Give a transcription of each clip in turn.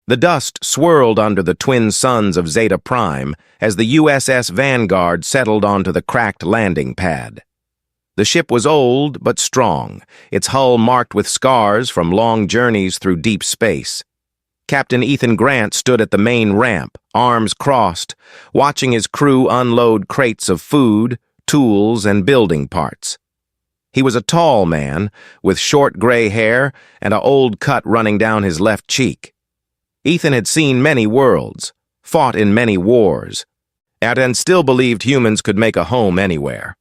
The dust swirled under the twin suns of Zeta Prime as the USS Vanguard settled onto the cracked landing pad. The ship was old but strong, its hull marked with scars from long journeys through deep space. Captain Ethan Grant stood at the main ramp, arms crossed, watching his crew unload crates of food, tools, and building parts. He was a tall man, with short gray hair and an old cut running down his left cheek. Ethan had seen many worlds, fought in many wars, and still believed humans could make a home anywhere.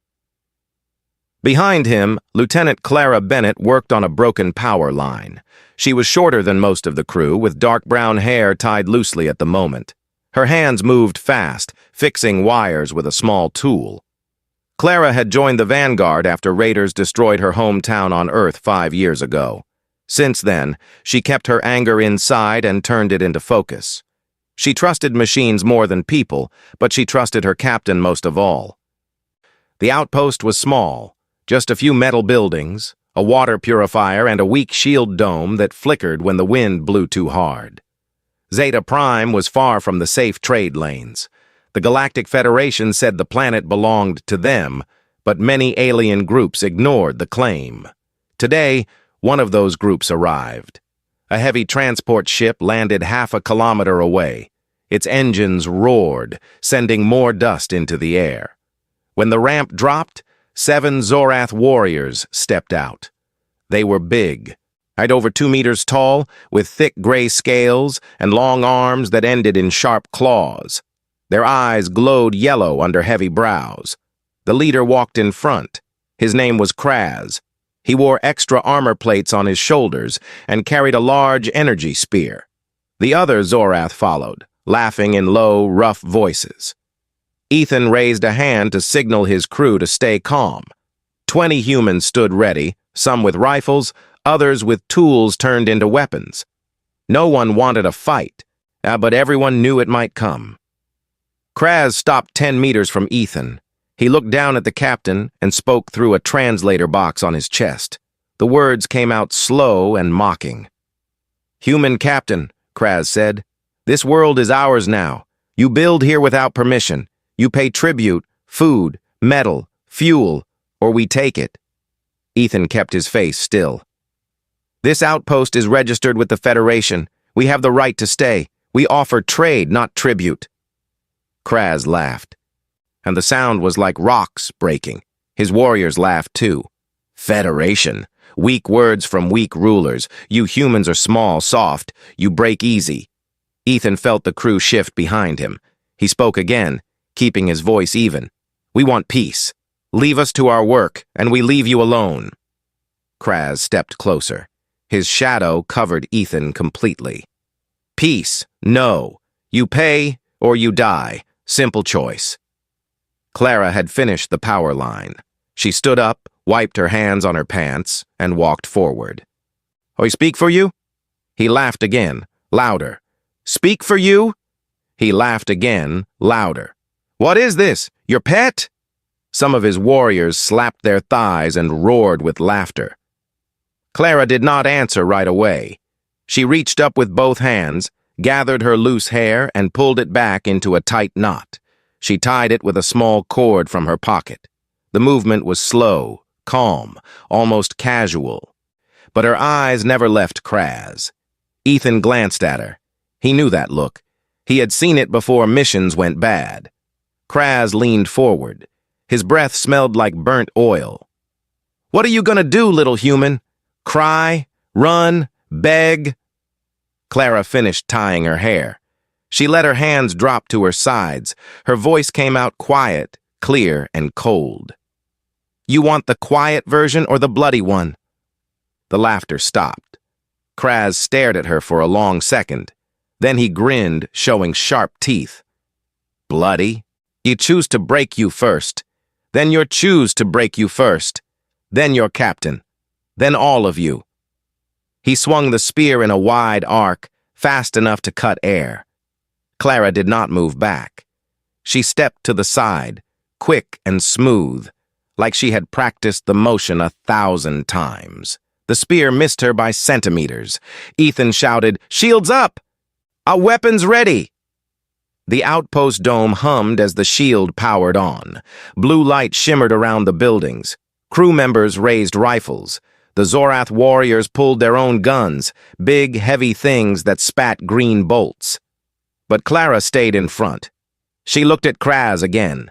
Behind him, Lieutenant Clara Bennett worked on a broken power line. She was shorter than most of the crew, with dark brown hair tied loosely at the moment. Her hands moved fast, fixing wires with a small tool. Clara had joined the Vanguard after raiders destroyed her hometown on Earth 5 years ago. Since then, she kept her anger inside and turned it into focus. She trusted machines more than people, but she trusted her captain most of all. The outpost was small, just a few metal buildings, a water purifier, and a weak shield dome that flickered when the wind blew too hard. Zeta Prime was far from the safe trade lanes. The Galactic Federation said the planet belonged to them, but many alien groups ignored the claim. Today, one of those groups arrived. A heavy transport ship landed half a kilometer away. Its engines roared, sending more dust into the air. When the ramp dropped, 7 Zorath warriors stepped out. They were big, over 2 meters tall, with thick gray scales and long arms that ended in sharp claws. Their eyes glowed yellow under heavy brows. The leader walked in front. His name was Kraz. He wore extra armor plates on his shoulders and carried a large energy spear. The other Zorath followed, laughing in low, rough voices. Ethan raised a hand to signal his crew to stay calm. 20 humans stood ready, some with rifles, others with tools turned into weapons. No one wanted a fight, but everyone knew it might come. Kraz stopped 10 meters from Ethan. He looked down at the captain and spoke through a translator box on his chest. The words came out slow and mocking. "Human captain," Kraz said, "this world is ours now. You build here without permission. You pay tribute, food, metal, fuel, or we take it." Ethan kept his face still. "This outpost is registered with the Federation. We have the right to stay. We offer trade, not tribute." Kraz laughed, and the sound was like rocks breaking. His warriors laughed too. "Federation. Weak words from weak rulers. You humans are small, soft. You break easy." Ethan felt the crew shift behind him. He spoke again, keeping his voice even. "We want peace. Leave us to our work, and we leave you alone." Kraz stepped closer. His shadow covered Ethan completely. "Peace, no. You pay or you die. Simple choice." Clara had finished the power line. She stood up, wiped her hands on her pants, and walked forward. "I speak for you?" He laughed again, louder. "Speak for you?" He laughed again, louder. "What is this? Your pet?" Some of his warriors slapped their thighs and roared with laughter. Clara did not answer right away. She reached up with both hands, gathered her loose hair, and pulled it back into a tight knot. She tied it with a small cord from her pocket. The movement was slow, calm, almost casual. But her eyes never left Kraz. Ethan glanced at her. He knew that look. He had seen it before missions went bad. Kraz leaned forward. His breath smelled like burnt oil. "What are you gonna do, little human? Cry? Run? Beg?" Clara finished tying her hair. She let her hands drop to her sides. Her voice came out quiet, clear, and cold. "You want the quiet version or the bloody one?" The laughter stopped. Kraz stared at her for a long second. Then he grinned, showing sharp teeth. "Bloody? You choose to break you first. Then your choose to break you first. Then your captain. Then all of you." He swung the spear in a wide arc, fast enough to cut air. Clara did not move back. She stepped to the side, quick and smooth, like she had practiced the motion 1,000 times. The spear missed her by centimeters. Ethan shouted, "Shields up!" Our weapons ready! The outpost dome hummed as the shield powered on. Blue light shimmered around the buildings. Crew members raised rifles. The Zorath warriors pulled their own guns, big, heavy things that spat green bolts. But Clara stayed in front. She looked at Kraz again.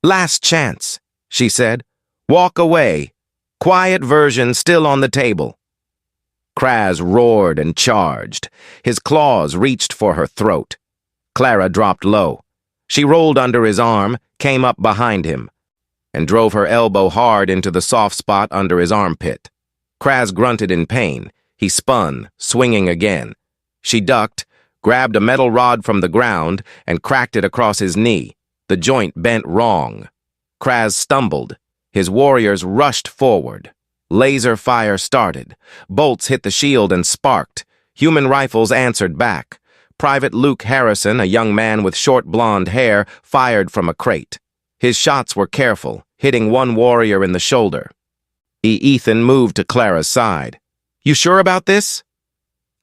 "Last chance," she said. "Walk away. Quiet version still on the table." Kraz roared and charged. His claws reached for her throat. Clara dropped low. She rolled under his arm, came up behind him, and drove her elbow hard into the soft spot under his armpit. Kraz grunted in pain. He spun, swinging again. She ducked, grabbed a metal rod from the ground, and cracked it across his knee. The joint bent wrong. Kraz stumbled. His warriors rushed forward. Laser fire started. Bolts hit the shield and sparked. Human rifles answered back. Private Luke Harrison, a young man with short blonde hair, fired from a crate. His shots were careful, hitting one warrior in the shoulder. Ethan moved to Clara's side. "You sure about this?"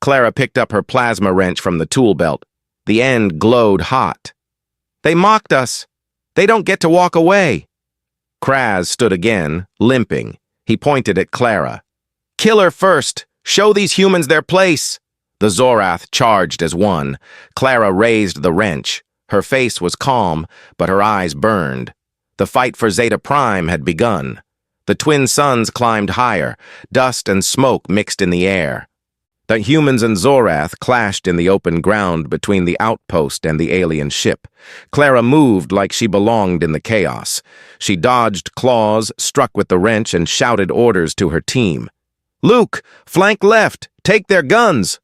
Clara picked up her plasma wrench from the tool belt. The end glowed hot. "They mocked us. They don't get to walk away." Kraz stood again, limping. He pointed at Clara. "Kill her first. Show these humans their place." The Zorath charged as one. Clara raised the wrench. Her face was calm, but her eyes burned. The fight for Zeta Prime had begun. The twin suns climbed higher. Dust and smoke mixed in the air. The humans and Zorath clashed in the open ground between the outpost and the alien ship. Clara moved like she belonged in the chaos. She dodged claws, struck with the wrench, and shouted orders to her team. "Luke, flank left! Take their guns!"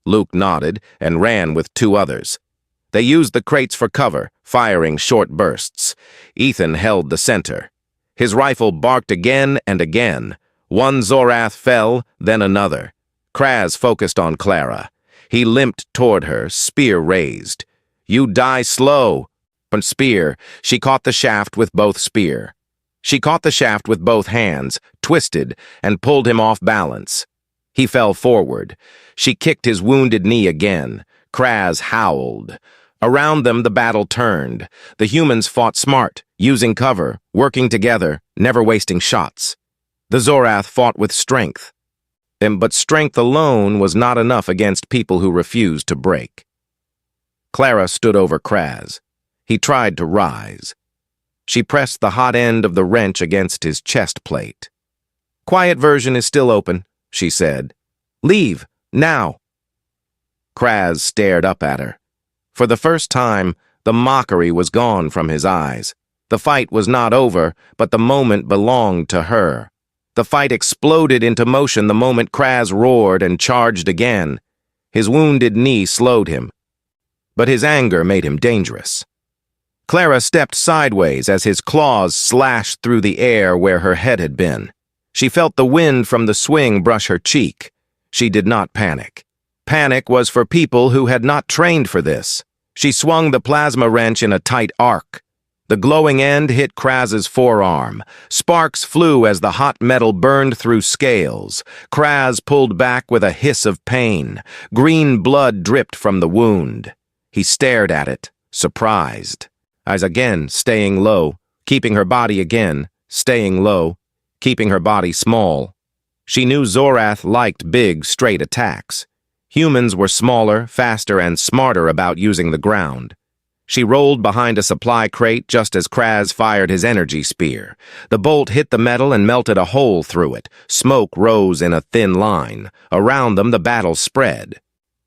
Luke nodded and ran with two others. They used the crates for cover, firing short bursts. Ethan held the center. His rifle barked again and again. One Zorath fell, then another. Kraz focused on Clara. He limped toward her, spear raised. "You die slow." But spear, she caught the shaft with both spear. She caught the shaft with both hands, twisted, and pulled him off balance. He fell forward. She kicked his wounded knee again. Kraz howled. Around them the battle turned. The humans fought smart, using cover, working together, never wasting shots. The Zorath fought with strength. But strength alone was not enough against people who refused to break. Clara stood over Kraz. He tried to rise. She pressed the hot end of the wrench against his chest plate. "Quiet version is still open," she said. "Leave, now." Kraz stared up at her. For the first time, the mockery was gone from his eyes. The fight was not over, but the moment belonged to her. The fight exploded into motion the moment Kraz roared and charged again. His wounded knee slowed him, but his anger made him dangerous. Clara stepped sideways as his claws slashed through the air where her head had been. She felt the wind from the swing brush her cheek. She did not panic. Panic was for people who had not trained for this. She swung the plasma wrench in a tight arc. The glowing end hit Kraz's forearm. Sparks flew as the hot metal burned through scales. Kraz pulled back with a hiss of pain. Green blood dripped from the wound. He stared at it, surprised. Eyes again, staying low, keeping her body again, staying low, keeping her body small. She knew Zorath liked big, straight attacks. Humans were smaller, faster, and smarter about using the ground. She rolled behind a supply crate just as Kraz fired his energy spear. The bolt hit the metal and melted a hole through it. Smoke rose in a thin line. Around them, the battle spread.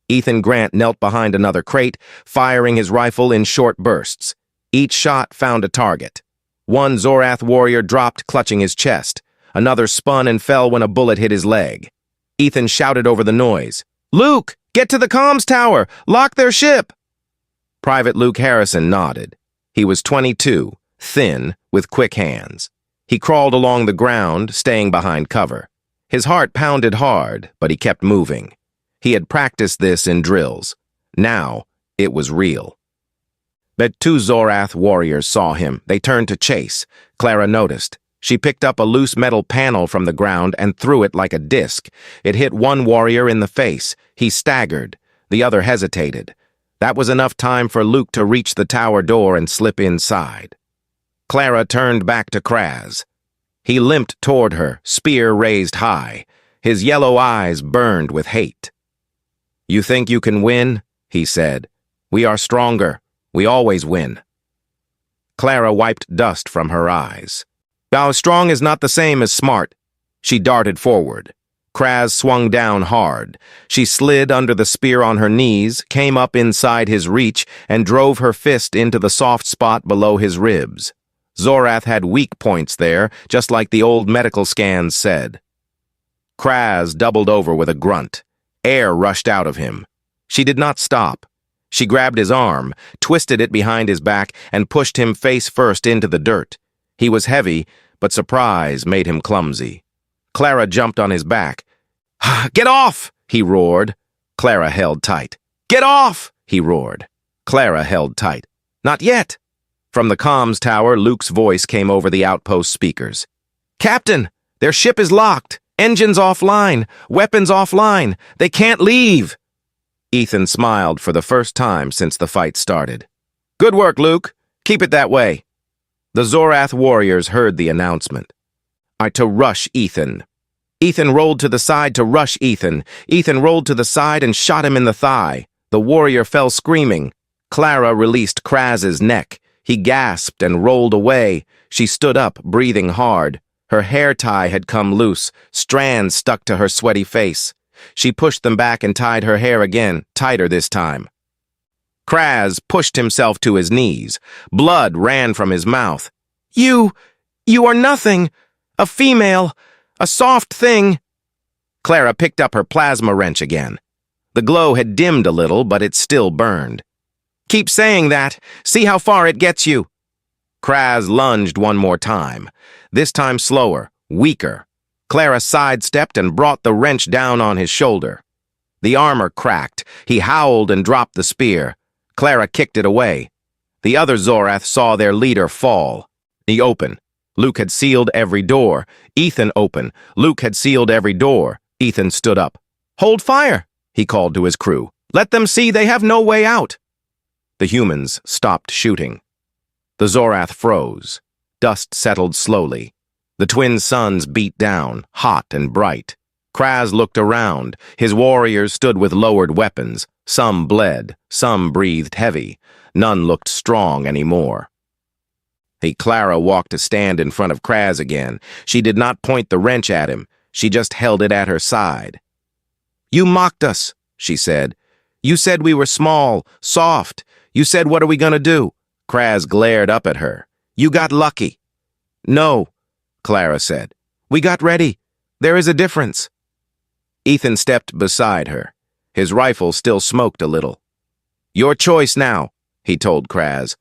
Ethan Grant knelt behind another crate, firing his rifle in short bursts. Each shot found a target. One Zorath warrior dropped, clutching his chest. Another spun and fell when a bullet hit his leg. Ethan shouted over the noise, "Luke, get to the comms tower! Lock their ship!" Private Luke Harrison nodded. He was 22, thin, with quick hands. He crawled along the ground, staying behind cover. His heart pounded hard, but he kept moving. He had practiced this in drills. Now, it was real. But two Zorath warriors saw him. They turned to chase. Clara noticed. She picked up a loose metal panel from the ground and threw it like a disc. It hit one warrior in the face. He staggered. The other hesitated. That was enough time for Luke to reach the tower door and slip inside. Clara turned back to Kraz. He limped toward her, spear raised high. His yellow eyes burned with hate. "You think you can win?" he said. "We are stronger. We always win." Clara wiped dust from her eyes. "Now, strong is not the same as smart." She darted forward. Kraz swung down hard. She slid under the spear on her knees, came up inside his reach, and drove her fist into the soft spot below his ribs. Zorath had weak points there, just like the old medical scans said. Kraz doubled over with a grunt. Air rushed out of him. She did not stop. She grabbed his arm, twisted it behind his back, and pushed him face first into the dirt. He was heavy, but surprise made him clumsy. Clara jumped on his back. "Get off!" he roared. Clara held tight. "Get off!" he roared. Clara held tight. "Not yet." From the comms tower, Luke's voice came over the outpost speakers. "Captain, their ship is locked. Engines offline. Weapons offline. They can't leave." Ethan smiled for the first time since the fight started. "Good work, Luke. Keep it that way." The Zorath warriors heard the announcement. To rush Ethan. Ethan rolled to the side to rush Ethan. Ethan rolled to the side and shot him in the thigh. The warrior fell screaming. Clara released Kraz's neck. He gasped and rolled away. She stood up, breathing hard. Her hair tie had come loose. Strands stuck to her sweaty face. She pushed them back and tied her hair again, tighter this time. Kraz pushed himself to his knees. Blood ran from his mouth. You are nothing. A female. A soft thing." Clara picked up her plasma wrench again. The glow had dimmed a little, but it still burned. "Keep saying that. See how far it gets you." Kraz lunged one more time. This time slower, weaker. Clara sidestepped and brought the wrench down on his shoulder. The armor cracked. He howled and dropped the spear. Clara kicked it away. The other Zorath saw their leader fall. He opened. Luke had sealed every door. Ethan opened. Luke had sealed every door. Ethan stood up. "Hold fire," he called to his crew. "Let them see they have no way out." The humans stopped shooting. The Zorath froze. Dust settled slowly. The twin suns beat down, hot and bright. Kraz looked around. His warriors stood with lowered weapons. Some bled. Some breathed heavy. None looked strong anymore. Clara walked to stand in front of Kraz again. She did not point the wrench at him. She just held it at her side. "You mocked us," she said. "You said we were small, soft. You said, what are we going to do?" Kraz glared up at her. "You got lucky." "No," Clara said. "We got ready. There is a difference." Ethan stepped beside her. His rifle still smoked a little. "Your choice now," he told Kraz.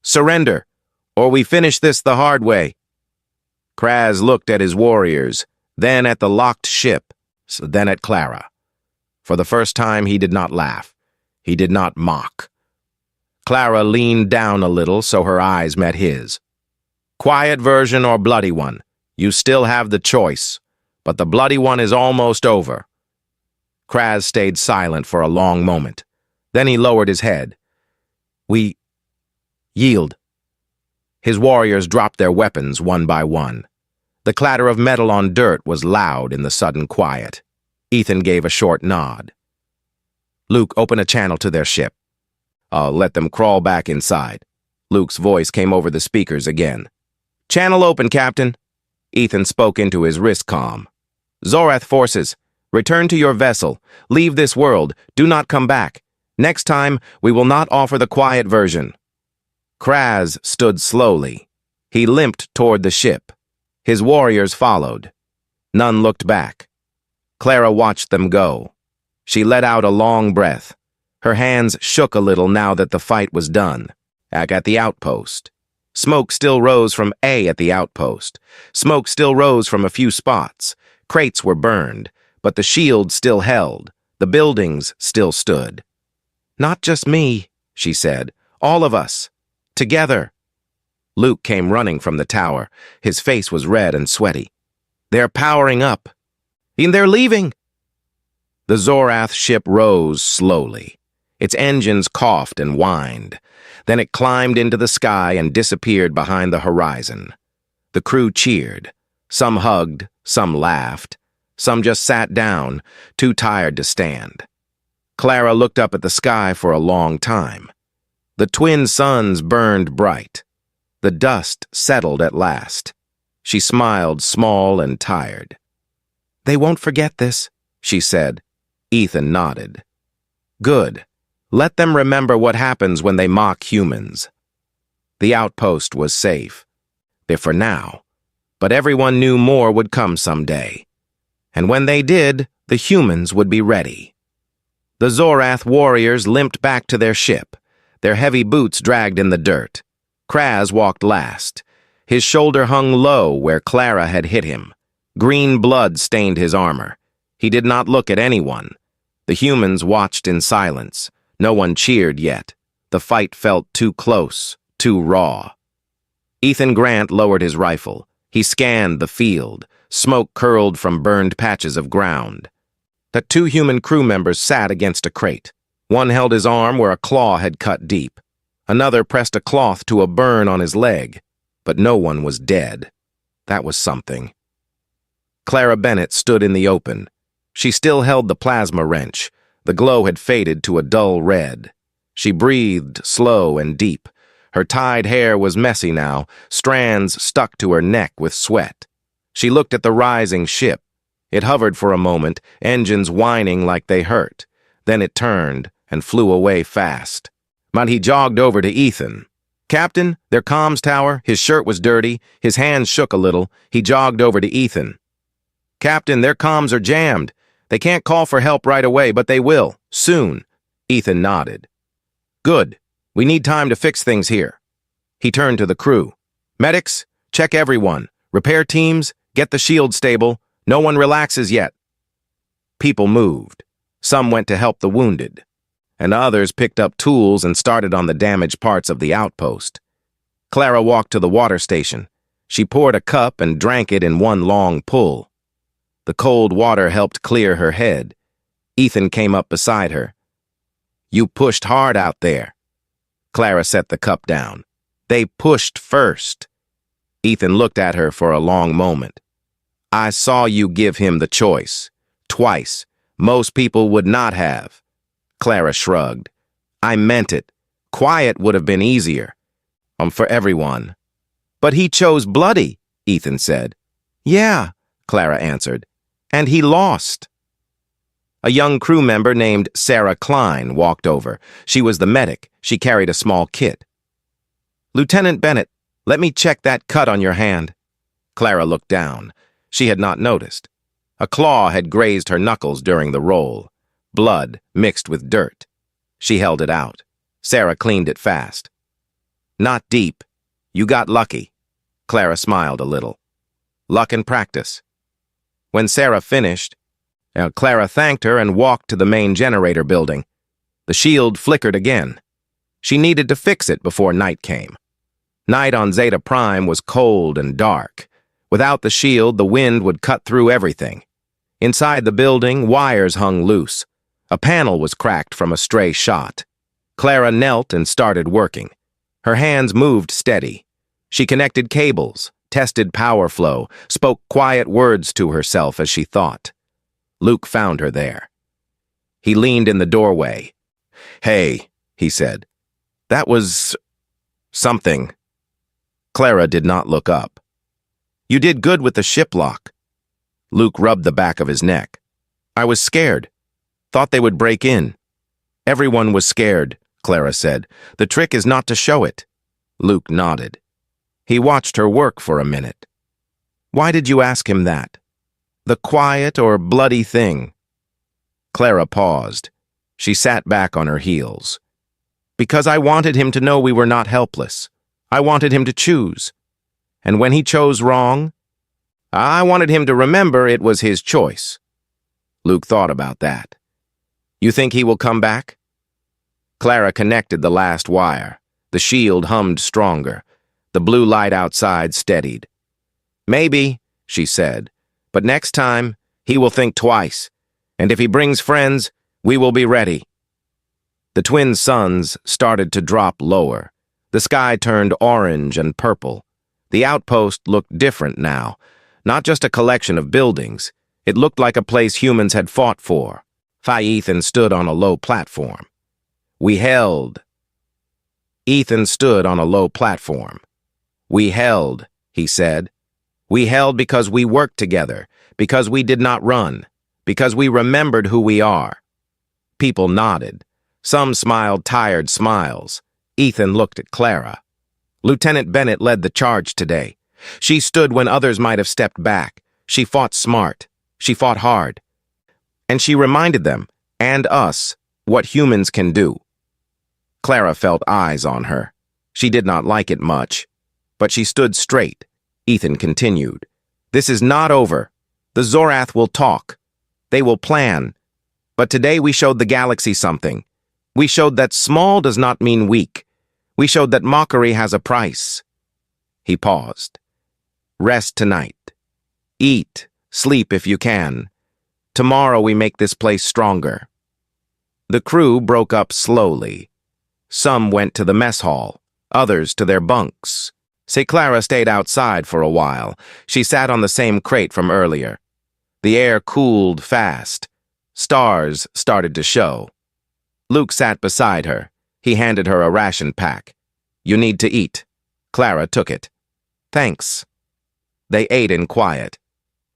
"Surrender, or we finish this the hard way." Kraz looked at his warriors, then at the locked ship, then at Clara. For the first time, he did not laugh. He did not mock. Clara leaned down a little so her eyes met his. "Quiet version or bloody one, you still have the choice, but the bloody one is almost over." Kraz stayed silent for a long moment. Then he lowered his head. "We yield." His warriors dropped their weapons one by one. The clatter of metal on dirt was loud in the sudden quiet. Ethan gave a short nod. "Luke, open a channel to their ship." "I'll let them crawl back inside." Luke's voice came over the speakers again. "Channel open, Captain." Ethan spoke into his wrist comm. "Zorath forces, return to your vessel. Leave this world. Do not come back. Next time, we will not offer the quiet version." Kraz stood slowly. He limped toward the ship. His warriors followed. None looked back. Clara watched them go. She let out a long breath. Her hands shook a little now that the fight was done. Back at the outpost. Smoke still rose from at the outpost. Smoke still rose from a few spots. Crates were burned, but the shield still held. The buildings still stood. "Not just me," she said. "All of us. Together." Luke came running from the tower. His face was red and sweaty. "They're powering up. And they're leaving." The Zorath ship rose slowly. Its engines coughed and whined. Then it climbed into the sky and disappeared behind the horizon. The crew cheered. Some hugged, some laughed. Some just sat down, too tired to stand. Clara looked up at the sky for a long time. The twin suns burned bright. The dust settled at last. She smiled, small and tired. "They won't forget this," she said. Ethan nodded. "Good. Let them remember what happens when they mock humans." The outpost was safe. There for now. But everyone knew more would come someday. And when they did, the humans would be ready. The Zorath warriors limped back to their ship. Their heavy boots dragged in the dirt. Kraz walked last. His shoulder hung low where Clara had hit him. Green blood stained his armor. He did not look at anyone. The humans watched in silence. No one cheered yet. The fight felt too close, too raw. Ethan Grant lowered his rifle. He scanned the field. Smoke curled from burned patches of ground. The two human crew members sat against a crate. One held his arm where a claw had cut deep. Another pressed a cloth to a burn on his leg. But no one was dead. That was something. Clara Bennett stood in the open. She still held the plasma wrench. The glow had faded to a dull red. She breathed slow and deep. Her tied hair was messy now, strands stuck to her neck with sweat. She looked at the rising ship. It hovered for a moment, engines whining like they hurt. Then it turned and flew away fast. But he jogged over to Ethan. "Captain, their comms tower." His shirt was dirty. His hands shook a little. He jogged over to Ethan. "Captain, their comms are jammed. They can't call for help right away, but they will. Soon." Ethan nodded. "Good. We need time to fix things here." He turned to the crew. "Medics, check everyone. Repair teams, get the shield stable. No one relaxes yet." People moved. Some went to help the wounded. And others picked up tools and started on the damaged parts of the outpost. Clara walked to the water station. She poured a cup and drank it in one long pull. The cold water helped clear her head. Ethan came up beside her. "You pushed hard out there." Clara set the cup down. "They pushed first." Ethan looked at her for a long moment. "I saw you give him the choice. Twice. Most people would not have." Clara shrugged. "I meant it. Quiet would have been easier. For everyone." "But he chose bloody," Ethan said. "Yeah," Clara answered. "And he lost." A young crew member named Sarah Klein walked over. She was the medic. She carried a small kit. "Lieutenant Bennett, let me check that cut on your hand." Clara looked down. She had not noticed. A claw had grazed her knuckles during the roll. Blood mixed with dirt. She held it out. Sarah cleaned it fast. "Not deep. You got lucky." Clara smiled a little. "Luck and practice." When Sarah finished, Clara thanked her and walked to the main generator building. The shield flickered again. She needed to fix it before night came. Night on Zeta Prime was cold and dark. Without the shield, the wind would cut through everything. Inside the building, wires hung loose. A panel was cracked from a stray shot. Clara knelt and started working. Her hands moved steady. She connected cables, tested power flow, spoke quiet words to herself as she thought. Luke found her there. He leaned in the doorway. "Hey," he said. "That was something." Clara did not look up. "You did good with the ship lock." Luke rubbed the back of his neck. "I was scared. Thought they would break in." "Everyone was scared," Clara said. "The trick is not to show it." Luke nodded. He watched her work for a minute. "Why did you ask him that? The quiet or bloody thing?" Clara paused. She sat back on her heels. "Because I wanted him to know we were not helpless. I wanted him to choose. And when he chose wrong, I wanted him to remember it was his choice." Luke thought about that. "You think he will come back?" Clara connected the last wire. The shield hummed stronger. The blue light outside steadied. "Maybe," she said, "but next time, he will think twice. And if he brings friends, we will be ready. The twin suns started to drop lower. The sky turned orange and purple. The outpost looked different now. Not just a collection of buildings. It looked like a place humans had fought for. Ethan stood on a low platform. We held. Ethan stood on a low platform. We held, he said. We held because we worked together, because we did not run, because we remembered who we are. People nodded. Some smiled tired smiles. Ethan looked at Clara. Lieutenant Bennett led the charge today. She stood when others might have stepped back. She fought smart. She fought hard. And she reminded them, and us, what humans can do. Clara felt eyes on her. She did not like it much. But she stood straight. Ethan continued. This is not over. The Zorath will talk. They will plan. But today we showed the galaxy something. We showed that small does not mean weak. We showed that mockery has a price. He paused. Rest tonight. Eat, sleep if you can. Tomorrow we make this place stronger. The crew broke up slowly. Some went to the mess hall, others to their bunks. Clara stayed outside for a while. She sat on the same crate from earlier. The air cooled fast. Stars started to show. Luke sat beside her. He handed her a ration pack. You need to eat. Clara took it. Thanks. They ate in quiet.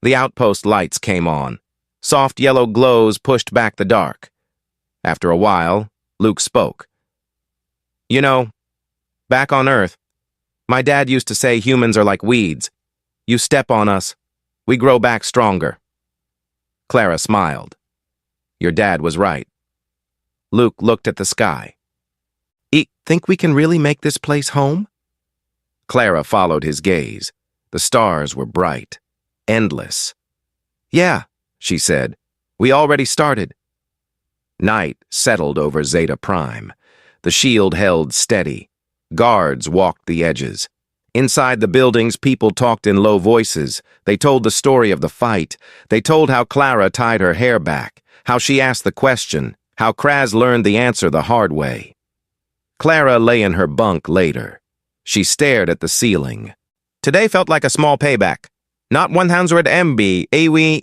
The outpost lights came on. Soft yellow glows pushed back the dark. After a while, Luke spoke. You know, back on Earth, my dad used to say humans are like weeds. You step on us, we grow back stronger. Clara smiled. Your dad was right. Luke looked at the sky. Think we can really make this place home? Clara followed his gaze. The stars were bright, endless. Yeah, she said. We already started. Night settled over Zeta Prime. The shield held steady. Guards walked the edges. Inside the buildings, people talked in low voices. They told the story of the fight. They told how Clara tied her hair back, how she asked the question, how Kraz learned the answer the hard way. Clara lay in her bunk later. She stared at the ceiling. Today felt like a small payback. Not 100 MB, AWE.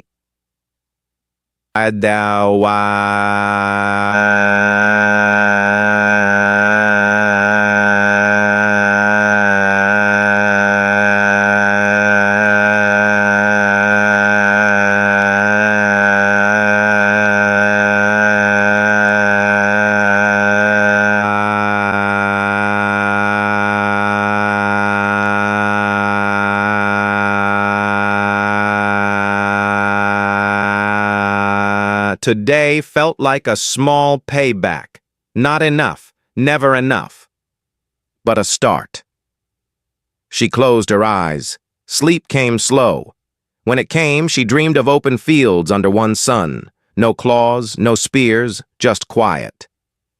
Today felt like a small payback. Not enough, never enough. But a start. She closed her eyes. Sleep came slow. When it came, she dreamed of open fields under one sun. No claws, no spears, just quiet.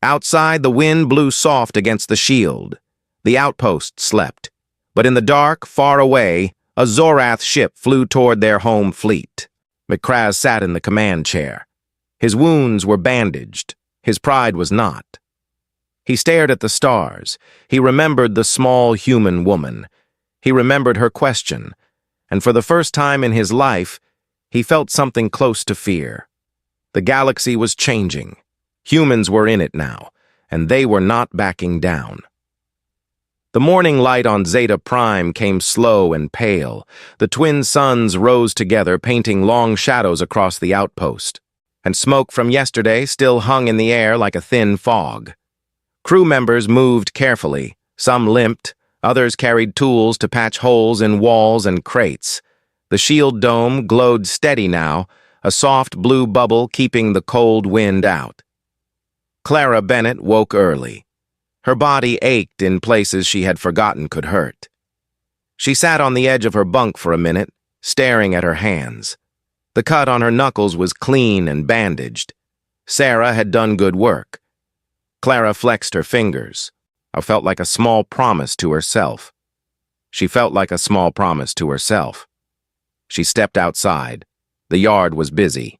Outside, the wind blew soft against the shield. The outpost slept. But in the dark, far away, a Zorath ship flew toward their home fleet. Kraz sat in the command chair. His wounds were bandaged. His pride was not. He stared at the stars. He remembered the small human woman. He remembered her question. And for the first time in his life, he felt something close to fear. The galaxy was changing. Humans were in it now, and they were not backing down. The morning light on Zeta Prime came slow and pale. The twin suns rose together, painting long shadows across the outpost. And smoke from yesterday still hung in the air like a thin fog. Crew members moved carefully. Some limped, others carried tools to patch holes in walls and crates. The shield dome glowed steady now, a soft blue bubble keeping the cold wind out. Clara Bennett woke early. Her body ached in places she had forgotten could hurt. She sat on the edge of her bunk for a minute, staring at her hands. The cut on her knuckles was clean and bandaged. Sarah had done good work. Clara flexed her fingers. I felt like a small promise to herself. She felt like a small promise to herself. She stepped outside. The yard was busy.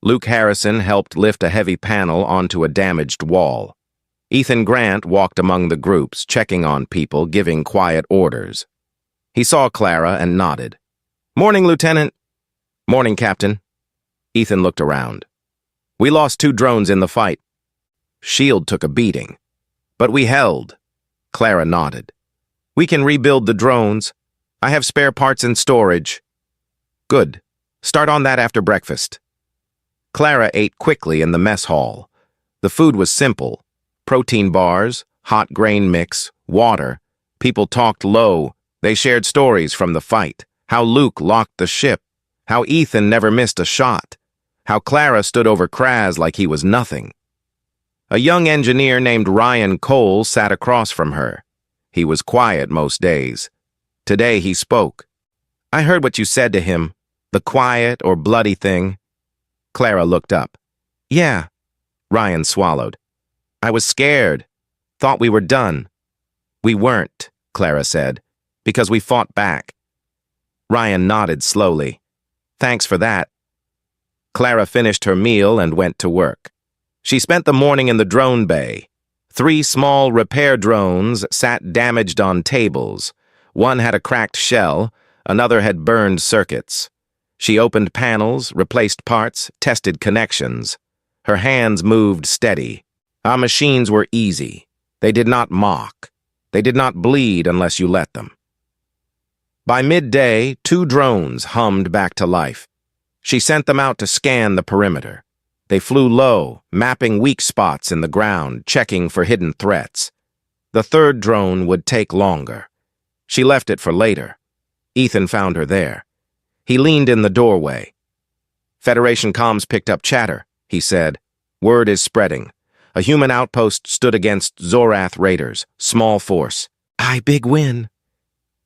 Luke Harrison helped lift a heavy panel onto a damaged wall. Ethan Grant walked among the groups, checking on people, giving quiet orders. He saw Clara and nodded. "Morning, Lieutenant." "Morning, Captain." Ethan looked around. "We lost 2 drones in the fight. Shield took a beating. But we held." Clara nodded. "We can rebuild the drones. I have spare parts in storage." "Good. Start on that after breakfast." Clara ate quickly in the mess hall. The food was simple. Protein bars, hot grain mix, water. People talked low. They shared stories from the fight. How Luke locked the ship. How Ethan never missed a shot. How Clara stood over Kraz like he was nothing. A young engineer named Ryan Cole sat across from her. He was quiet most days. Today he spoke. "I heard what you said to him, the quiet or bloody thing." Clara looked up. "Yeah." Ryan swallowed. "I was scared. Thought we were done." "We weren't," Clara said, "because we fought back." Ryan nodded slowly. "Thanks for that." Clara finished her meal and went to work. She spent the morning in the drone bay. 3 small repair drones sat damaged on tables. One had a cracked shell, another had burned circuits. She opened panels, replaced parts, tested connections. Her hands moved steady. Our machines were easy. They did not mock. They did not bleed unless you let them. By midday, 2 drones hummed back to life. She sent them out to scan the perimeter. They flew low, mapping weak spots in the ground, checking for hidden threats. The 3rd drone would take longer. She left it for later. Ethan found her there. He leaned in the doorway. "Federation comms picked up chatter," he said. "Word is spreading. A human outpost stood against Zorath raiders. Small force. Aye, big win."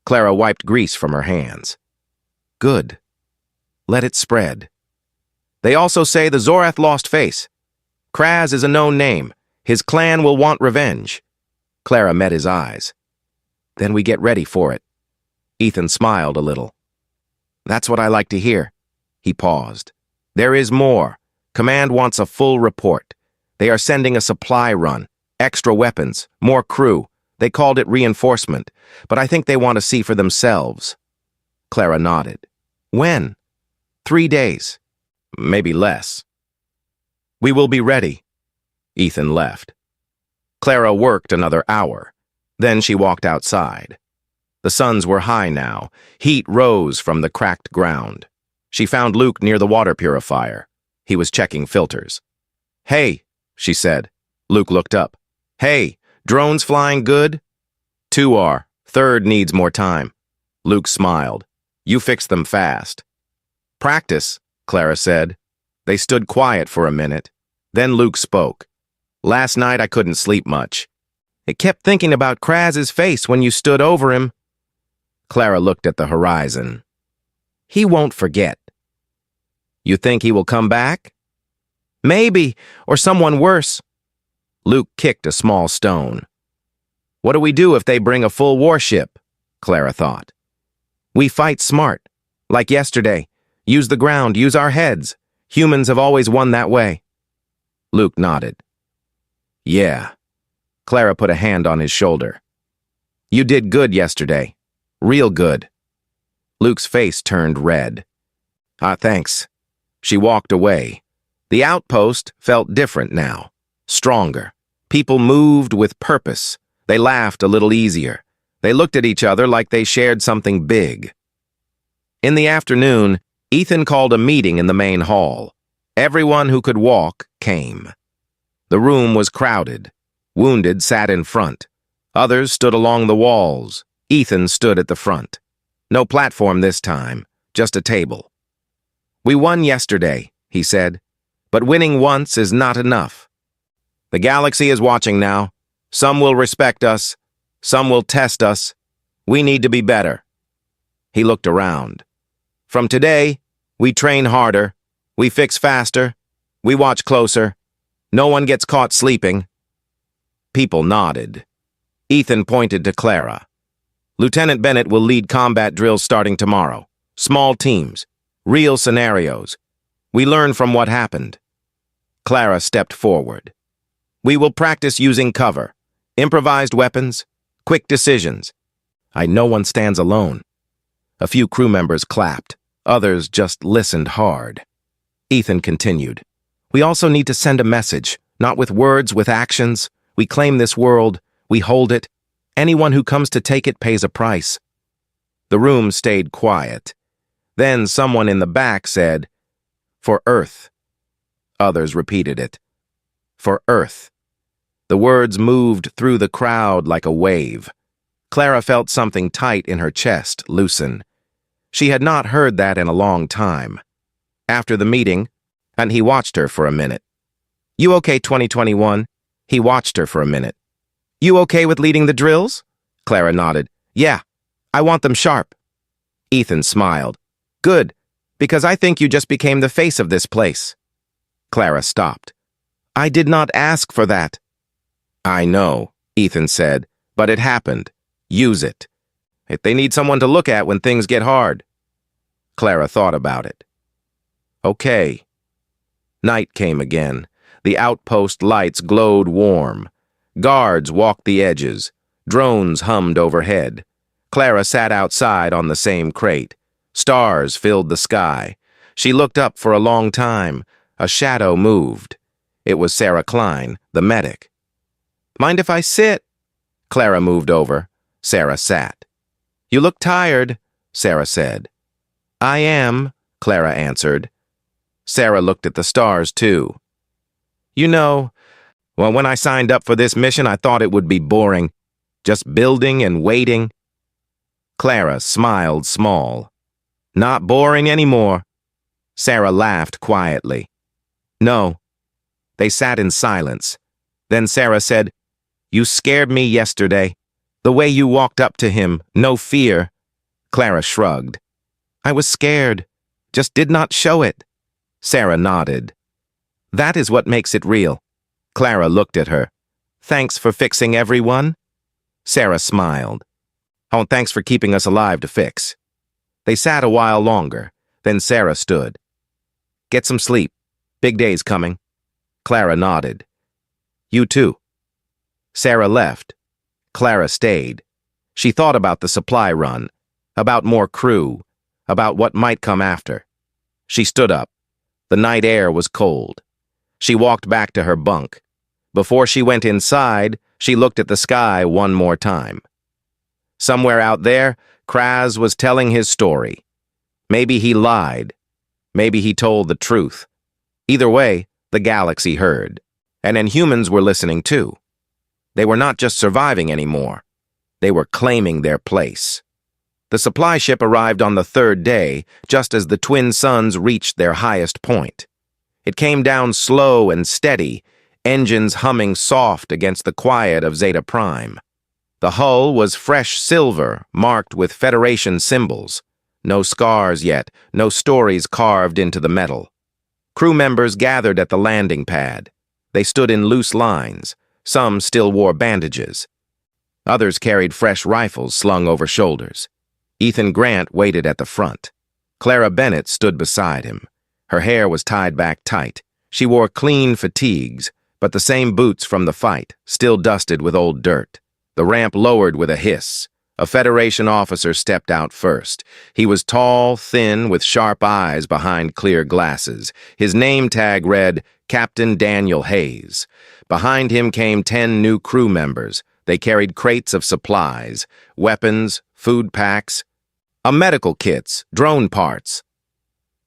Clara wiped grease from her hands. "Good. Let it spread." "They also say the Zorath lost face. Kraz is a known name. His clan will want revenge." Clara met his eyes. "Then we get ready for it." Ethan smiled a little. "That's what I like to hear." He paused. "There is more. Command wants a full report. They are sending a supply run, extra weapons, more crew. They called it reinforcement, but I think they want to see for themselves." Clara nodded. "When?" 3 days. Maybe less." "We will be ready." Ethan left. Clara worked another hour. Then she walked outside. The suns were high now. Heat rose from the cracked ground. She found Luke near the water purifier. He was checking filters. "Hey," she said. Luke looked up. "Hey, drones flying good?" 2 are. 3rd needs more time." Luke smiled. "You fixed them fast." "Practice," Clara said. They stood quiet for a minute. Then Luke spoke. "Last night I couldn't sleep much. I kept thinking about Kraz's face when you stood over him." Clara looked at the horizon. "He won't forget." "You think he will come back?" "Maybe, or someone worse." Luke kicked a small stone. "What do we do if they bring a full warship?" Clara thought. "We fight smart, like yesterday. Use the ground, use our heads. Humans have always won that way." Luke nodded. "Yeah." Clara put a hand on his shoulder. "You did good yesterday. Real good." Luke's face turned red. Thanks." She walked away. The outpost felt different now. Stronger. People moved with purpose. They laughed a little easier. They looked at each other like they shared something big. In the afternoon, Ethan called a meeting in the main hall. Everyone who could walk came. The room was crowded. Wounded sat in front. Others stood along the walls. Ethan stood at the front. No platform this time, just a table. "We won yesterday," he said, "but winning once is not enough. The galaxy is watching now. Some will respect us. Some will test us. We need to be better." He looked around. "From today, we train harder. We fix faster. We watch closer. No one gets caught sleeping." People nodded. Ethan pointed to Clara. "Lieutenant Bennett will lead combat drills starting tomorrow. Small teams. Real scenarios. We learn from what happened. Clara stepped forward. We will practice using cover, improvised weapons, quick decisions. No one stands alone. A few crew members clapped. Others just listened hard. Ethan continued. We also need to send a message, not with words, with actions. We claim this world. We hold it. Anyone who comes to take it pays a price. The room stayed quiet. Then someone in the back said, For Earth. Others repeated it. For Earth. The words moved through the crowd like a wave. Clara felt something tight in her chest loosen. She had not heard that in a long time. After the meeting, and he watched her for a minute. You okay, 2021? He watched her for a minute. You okay with leading the drills? Clara nodded. Yeah, I want them sharp. Ethan smiled. Good, because I think you just became the face of this place. Clara stopped. I did not ask for that. I know, Ethan said, but it happened. Use it. If they need someone to look at when things get hard. Clara thought about it. Okay. Night came again. The outpost lights glowed warm. Guards walked the edges. Drones hummed overhead. Clara sat outside on the same crate. Stars filled the sky. She looked up for a long time. A shadow moved. It was Sarah Klein, the medic. Mind if I sit? Clara moved over. Sarah sat. You look tired, Sarah said. I am, Clara answered. Sarah looked at the stars, too. When I signed up for this mission, I thought it would be boring. Just building and waiting. Clara smiled small. Not boring anymore. Sarah laughed quietly. No. They sat in silence. Then Sarah said, You scared me yesterday. The way you walked up to him, no fear. Clara shrugged. I was scared, just did not show it. Sarah nodded. That is what makes it real. Clara looked at her. Thanks for fixing everyone. Sarah smiled. Oh, thanks for keeping us alive to fix. They sat a while longer. Then Sarah stood. Get some sleep. Big day's coming. Clara nodded. You too. Sarah left. Clara stayed. She thought about the supply run, about more crew, about what might come after. She stood up. The night air was cold. She walked back to her bunk. Before she went inside, she looked at the sky one more time. Somewhere out there, Kraz was telling his story. Maybe he lied. Maybe he told the truth. Either way, the galaxy heard. And Inhumans were listening too. They were not just surviving anymore. They were claiming their place. The supply ship arrived on the third day, just as the twin suns reached their highest point. It came down slow and steady, engines humming soft against the quiet of Zeta Prime. The hull was fresh silver, marked with Federation symbols. No scars yet, no stories carved into the metal. Crew members gathered at the landing pad. They stood in loose lines. Some still wore bandages. Others carried fresh rifles slung over shoulders. Ethan Grant waited at the front. Clara Bennett stood beside him. Her hair was tied back tight. She wore clean fatigues, but the same boots from the fight, still dusted with old dirt. The ramp lowered with a hiss. A Federation officer stepped out first. He was tall, thin, with sharp eyes behind clear glasses. His name tag read, Captain Daniel Hayes. Behind him came 10 new crew members. They carried crates of supplies, weapons, food packs, medical kits, drone parts.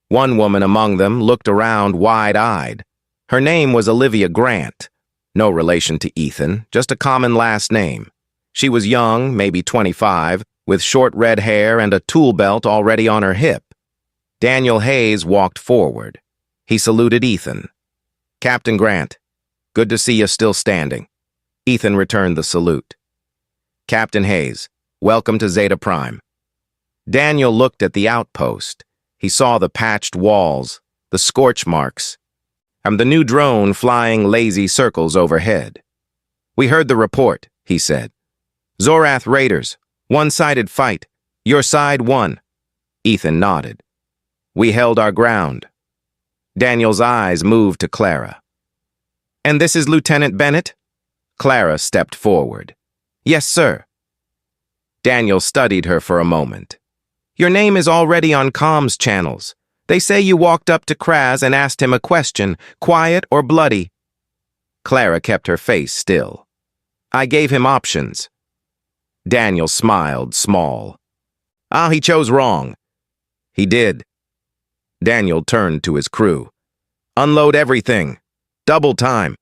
One woman among them looked around wide-eyed. Her name was Olivia Grant. No relation to Ethan, just a common last name. She was young, maybe 25, with short red hair and a tool belt already on her hip. Daniel Hayes walked forward. He saluted Ethan. Captain Grant, good to see you still standing. Ethan returned the salute. Captain Hayes, welcome to Zeta Prime. Daniel looked at the outpost. He saw the patched walls, the scorch marks, and the new drone flying lazy circles overhead. We heard the report, he said. Zorath Raiders, one-sided fight. Your side won. Ethan nodded. We held our ground. Daniel's eyes moved to Clara. "And this is Lieutenant Bennett?" Clara stepped forward. "Yes, sir." Daniel studied her for a moment. "Your name is already on comms channels. They say you walked up to Kraz and asked him a question, quiet or bloody." Clara kept her face still. "I gave him options." Daniel smiled small. "Ah, he chose wrong." "He did." Daniel turned to his crew. "Unload everything. Double time.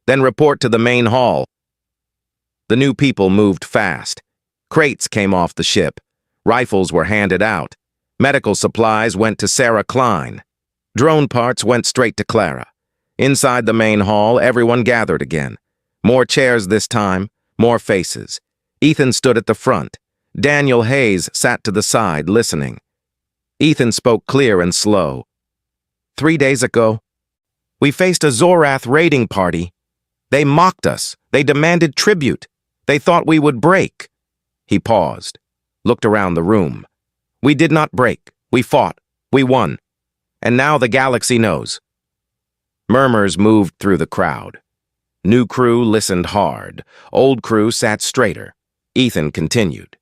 Then report to the main hall." The new people moved fast. Crates came off the ship. Rifles were handed out. Medical supplies went to Sarah Klein. Drone parts went straight to Clara. Inside the main hall, everyone gathered again. More chairs this time, more faces. Ethan stood at the front. Daniel Hayes sat to the side, listening. Ethan spoke clear and slow. 3 days ago, we faced a Zorath raiding party. They mocked us. They demanded tribute. They thought we would break." He paused, looked around the room. "We did not break. We fought. We won. And now the galaxy knows." Murmurs moved through the crowd. New crew listened hard. Old crew sat straighter. Ethan continued.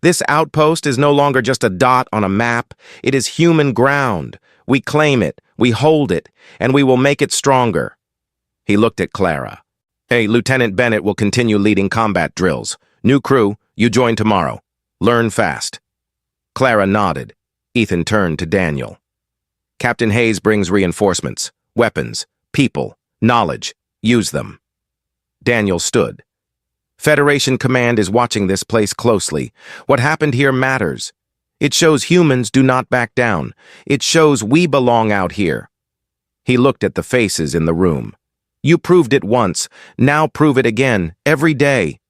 "This outpost is no longer just a dot on a map. It is human ground. We claim it, we hold it, and we will make it stronger." He looked at Clara. "Hey, Lieutenant Bennett will continue leading combat drills. New crew, you join tomorrow. Learn fast." Clara nodded. Ethan turned to Daniel. "Captain Hayes brings reinforcements, weapons, people, knowledge. Use them." Daniel stood. "Federation Command is watching this place closely. What happened here matters. It shows humans do not back down. It shows we belong out here." He looked at the faces in the room. "You proved it once. Now prove it again, every day."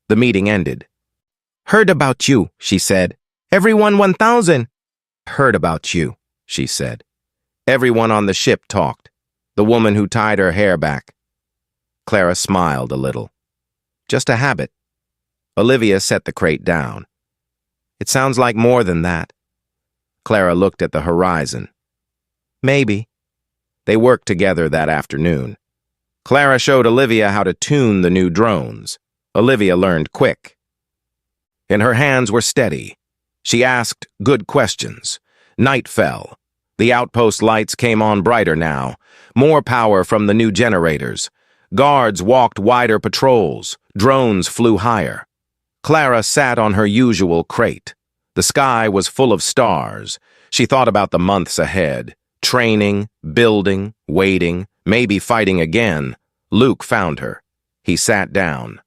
The meeting ended. "Heard about you," she said. "Everyone 1,000. "Heard about you," she said. Everyone on the ship talked. The woman who tied her hair back. Clara smiled a little. "Just a habit." Olivia set the crate down. "It sounds like more than that." Clara looked at the horizon. "Maybe." They worked together that afternoon. Clara showed Olivia how to tune the new drones. Olivia learned quick. And her hands were steady. She asked good questions. Night fell. The outpost lights came on brighter now. More power from the new generators. Guards walked wider patrols. Drones flew higher. Clara sat on her usual crate. The sky was full of stars. She thought about the months ahead. Training, building, waiting, maybe fighting again. Luke found her. He sat down.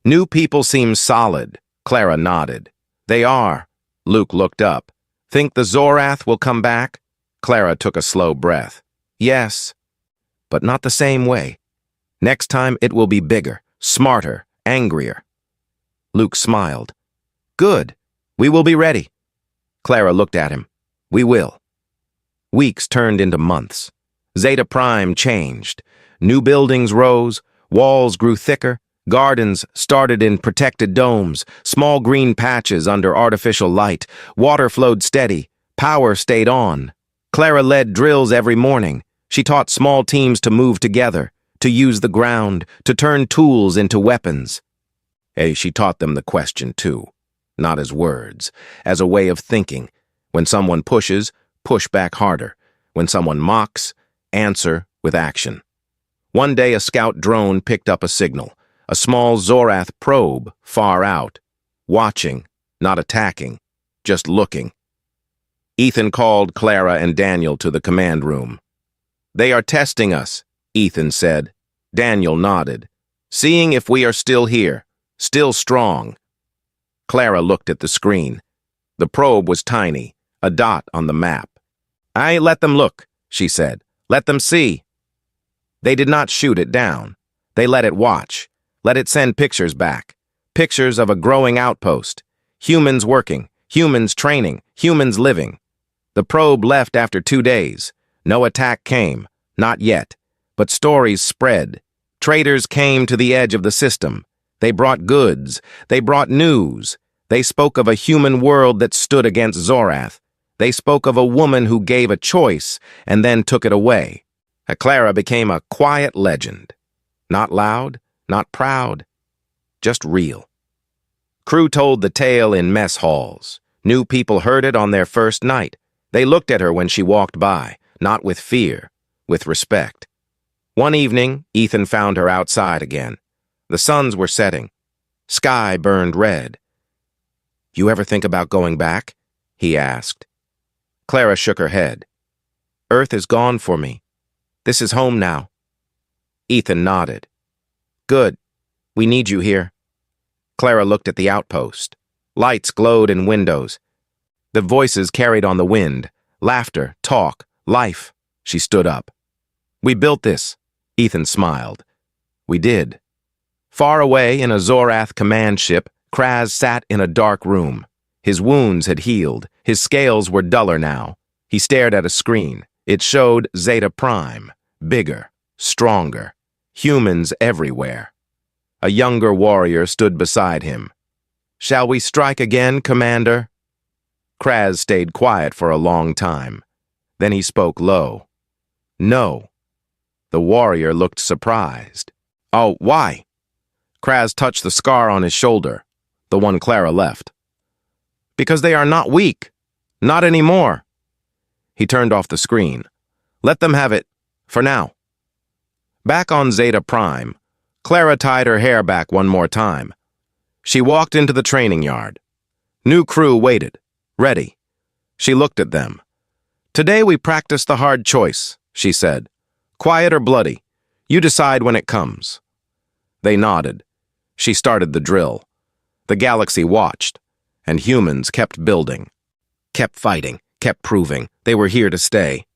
"New people seem solid." Clara nodded. "They are." Luke looked up. "Think the Zorath will come back?" Clara took a slow breath. "Yes, but not the same way. Next time it will be bigger, smarter, angrier." Luke smiled. "Good. We will be ready." Clara looked at him. "We will." Weeks turned into months. Zeta Prime changed. New buildings rose, walls grew thicker, gardens started in protected domes, small green patches under artificial light, water flowed steady, power stayed on. Clara led drills every morning. She taught small teams to move together, to use the ground, to turn tools into weapons. She taught them the question too, not as words, as a way of thinking. When someone pushes, push back harder. When someone mocks, answer with action. One day a scout drone picked up a signal, a small Zorath probe far out, watching, not attacking, just looking. Ethan called Clara and Daniel to the command room. "They are testing us," Ethan said. Daniel nodded. "Seeing if we are still here, still strong." Clara looked at the screen. The probe was tiny, a dot on the map. "I let them look," she said. "Let them see." They did not shoot it down. They let it watch. Let it send pictures back. Pictures of a growing outpost. Humans working, humans training, humans living. The probe left after 2 days. No attack came, not yet. But stories spread. Traders came to the edge of the system. They brought goods. They brought news. They spoke of a human world that stood against Zorath. They spoke of a woman who gave a choice and then took it away. Clara became a quiet legend. Not loud, not proud, just real. Crew told the tale in mess halls. New people heard it on their first night. They looked at her when she walked by, not with fear, with respect. One evening, Ethan found her outside again. The suns were setting. Sky burned red. "You ever think about going back?" he asked. Clara shook her head. "Earth is gone for me. This is home now." Ethan nodded. "Good. We need you here." Clara looked at the outpost. Lights glowed in windows. The voices carried on the wind. Laughter, talk, life. She stood up. "We built this." Ethan smiled. "We did." Far away in a Zorath command ship, Kraz sat in a dark room. His wounds had healed. His scales were duller now. He stared at a screen. It showed Zeta Prime. Bigger, stronger. Humans everywhere. A younger warrior stood beside him. "Shall we strike again, Commander?" Kraz stayed quiet for a long time. Then he spoke low. "No." The warrior looked surprised. "Oh, why?" Kraz touched the scar on his shoulder, the one Clara left. "Because they are not weak. Not anymore." He turned off the screen. "Let them have it, for now." Back on Zeta Prime, Clara tied her hair back one more time. She walked into the training yard. New crew waited, ready. She looked at them. "Today we practice the hard choice," she said. "Quiet or bloody. You decide when it comes." They nodded. She started the drill. The galaxy watched, and humans kept building. Kept fighting, kept proving they were here to stay.